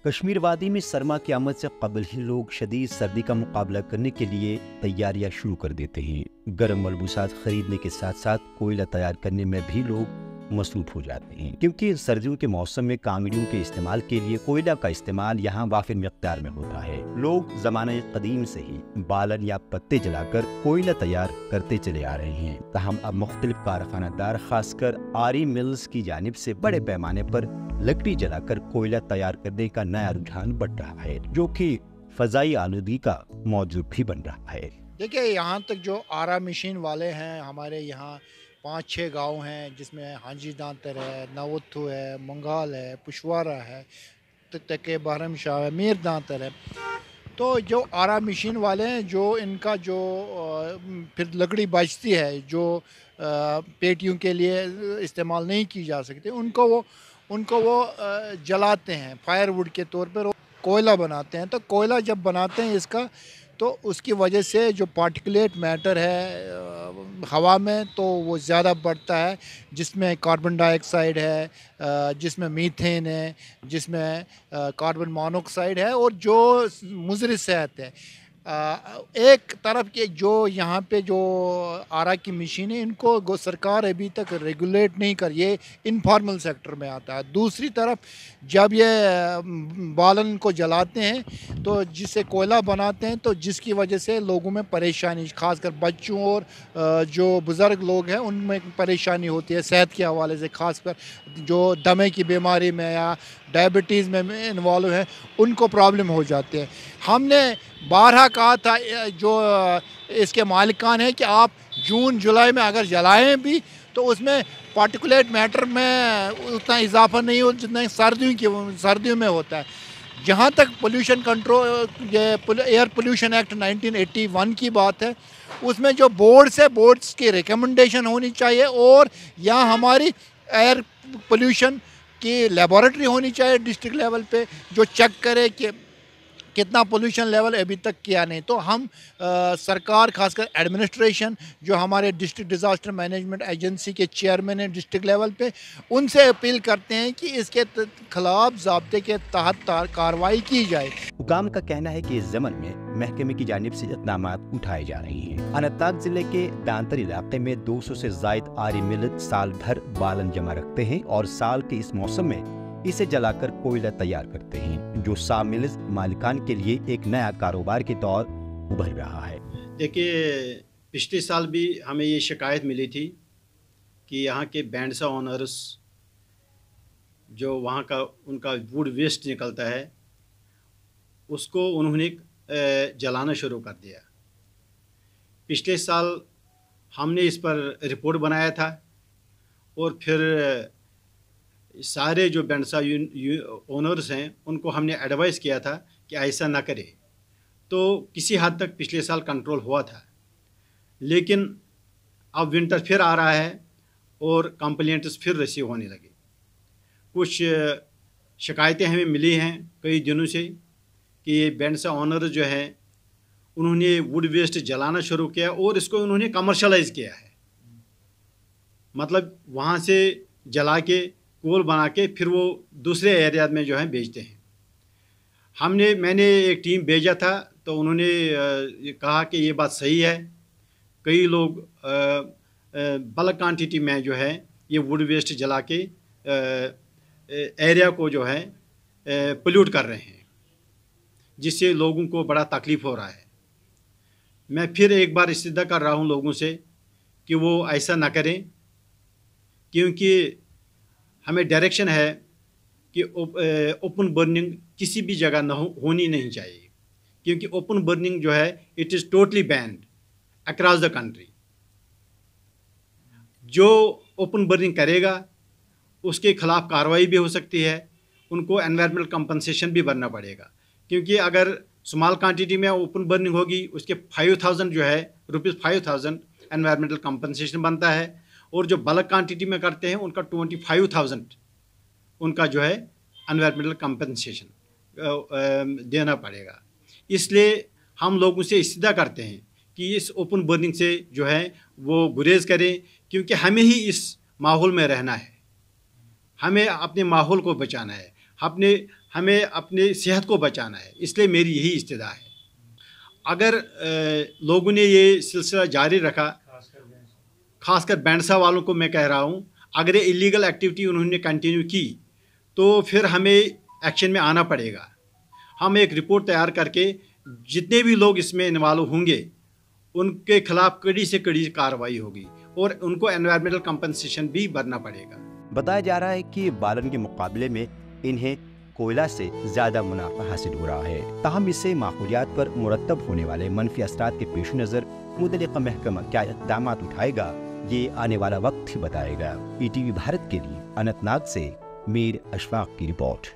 कश्मीर वादी में सरमा की आमद से कबल ही लोग शदीद सर्दी का मुकाबला करने के लिए तैयारियां शुरू कर देते हैं। गर्म मलबूसात खरीदने के साथ साथ कोयला तैयार करने में भी लोग मसरूफ हो जाते हैं, क्योंकि सर्दियों के मौसम में कामड़ियों के इस्तेमाल के लिए कोयला का इस्तेमाल यहाँ वाफिर मिक़दार में होता है। लोग ज़माने कदीम से ही बालन या पत्ते जलाकर कोयला तैयार करते चले आ रहे हैं। ताहम अब मुख्तलिफ कारखानादार खासकर आरी मिल्स की जानिब से बड़े पैमाने पर लकड़ी जलाकर कोयला तैयार करने का नया रुझान बढ़ रहा है, जो कि फजाई आलूगी का मौजू भी बन रहा है। देखिए, यहाँ तक जो आरा मशीन वाले हैं, हमारे यहाँ 5-6 गांव हैं, जिसमें हाजी दांतर है, नवुथु है, मंगाल है, पुशवारा है, तके बहरम शाह है, मीर दांतर है। तो जो आरा मशीन वाले हैं, जो इनका जो फिर लकड़ी बचती है, जो पेटियों के लिए इस्तेमाल नहीं की जा सकती, उनको वो जलाते हैं फायरवुड के तौर पर, कोयला बनाते हैं। तो कोयला जब बनाते हैं इसका, तो उसकी वजह से जो पार्टिकुलेट मैटर है हवा में, तो वो ज़्यादा बढ़ता है, जिसमें कार्बन डाइऑक्साइड है, जिसमें मीथेन है, जिसमें कार्बन मोनोऑक्साइड है, और जो मुज़र सेहत है। एक तरफ के जो यहाँ पे जो आरा की मशीन है, इनको सरकार अभी तक रेगुलेट नहीं कर, ये इनफॉर्मल सेक्टर में आता है। दूसरी तरफ जब ये बालन को जलाते हैं, तो जिससे कोयला बनाते हैं, तो जिसकी वजह से लोगों में परेशानी, खासकर बच्चों और जो बुज़ुर्ग लोग हैं, उनमें परेशानी होती है सेहत के हवाले से, खासकर जो दमे की बीमारी में या डायबिटीज़ में इन्वॉल्व है, उनको प्रॉब्लम हो जाती है। हमने 12 कहा था जो इसके मालिकान है कि आप जून जुलाई में अगर जलाएं भी, तो उसमें पार्टिकुलेट मैटर में उतना इजाफा नहीं हो जितना सर्दियों में होता है। जहाँ तक pollution control, air pollution act 1981 की बात है, उसमें जो बोर्ड्स की रिकमेंडेशन होनी चाहिए, और यहाँ हमारी एयर पोल्यूशन की लेबॉरेटरी होनी चाहिए डिस्ट्रिक्ट लेवल पे, जो चेक करे कि कितना पोल्यूशन लेवल अभी तक किया नहीं। तो हम सरकार, खासकर एडमिनिस्ट्रेशन, जो हमारे डिस्ट्रिक्ट डिज़ास्टर मैनेजमेंट एजेंसी के चेयरमैन हैं डिस्ट्रिक्ट लेवल पे, उनसे अपील करते हैं कि इसके खिलाफ ज़ाब्ते के तहत कार्रवाई की जाए। हुकाम का कहना है कि इस ज़मन में महकमे की जानिब से इक़दाम उठाए जा रहे हैं। अनंतनाग ज़िले के दांतर इलाके में 200 से ज़ायद आरी मिल साल भर बालन जमा रखते हैं और साल के इस मौसम में इसे जलाकर कोयला तैयार करते हैं, जो सामिल मालिकान के लिए एक नया कारोबार के तौर उभर रहा है। देखिए, पिछले साल भी हमें ये शिकायत मिली थी कि यहाँ के बैंडसा ओनर्स, जो वहाँ का उनका वुड वेस्ट निकलता है, उसको उन्होंने जलाना शुरू कर दिया। पिछले साल हमने इस पर रिपोर्ट बनाया था, और फिर सारे जो बैंडसा ओनर्स हैं, उनको हमने एडवाइस किया था कि ऐसा ना करें। तो किसी हद तक पिछले साल कंट्रोल हुआ था, लेकिन अब विंटर फिर आ रहा है और कंप्लेंट्स फिर रिसीव होने लगे। कुछ शिकायतें हमें मिली हैं कई दिनों से कि ये बैंडसा ओनर जो हैं, उन्होंने वुड वेस्ट जलाना शुरू किया और इसको उन्होंने कमर्शलाइज़ किया है। मतलब वहाँ से जला के कोल बना के फिर वो दूसरे एरिया में जो है बेचते हैं। मैंने एक टीम भेजा था, तो उन्होंने कहा कि ये बात सही है। कई लोग बल्क क्वांटिटी में जो है ये वुड वेस्ट जला के एरिया को जो है पोल्यूट कर रहे हैं, जिससे लोगों को बड़ा तकलीफ़ हो रहा है। मैं फिर एक बार इस्तदा कर रहा हूँ लोगों से कि वो ऐसा ना करें, क्योंकि हमें डायरेक्शन है कि ओपन बर्निंग किसी भी जगह होनी नहीं चाहिए, क्योंकि ओपन बर्निंग जो है it is totally band across the country. जो ओपन बर्निंग करेगा उसके खिलाफ कार्रवाई भी हो सकती है, उनको एनवायरमेंटल कंपनसेशन भी भरना पड़ेगा, क्योंकि अगर स्मॉल क्वांटिटी में ओपन बर्निंग होगी, उसके 5,000 जो है ₹5,000 एनवायरमेंटल कंपनसेशन बनता है, और जो बल्क क्वांटिटी में करते हैं उनका 25,000 उनका जो है एनवायरमेंटल कंपनसेशन देना पड़ेगा। इसलिए हम लोगों से इस्तदा करते हैं कि इस ओपन बर्निंग से जो है वो गुरेज करें, क्योंकि हमें ही इस माहौल में रहना है, हमें अपने माहौल को बचाना है, अपने हमें अपनी सेहत को बचाना है, इसलिए मेरी यही इस्तदा है। अगर लोगों ने ये सिलसिला जारी रखा, खासकर बैंडसा वालों को मैं कह रहा हूँ, अगर ये इलीगल एक्टिविटी उन्होंने कंटिन्यू की तो फिर हमें एक्शन में आना पड़ेगा। हम एक रिपोर्ट तैयार करके जितने भी लोग इसमें इन्वॉल्व होंगे उनके खिलाफ कड़ी से कड़ी कार्रवाई होगी और उनको एनवायरमेंटल कंपनसेशन भी भरना पड़ेगा। बताया जा रहा है कि बालन के मुकाबले में इन्हें कोयला से ज़्यादा मुनाफा हासिल हो रहा है। ताहम इससे माहौलियात पर मुरतब होने वाले मनफी असरात के पेश नज़र मुतल्लिका महकमा क्या इक़दाम उठाएगा, ये आने वाला वक्त ही बताएगा। ETV भारत के लिए अनंतनाग से मीर अशफाक की रिपोर्ट।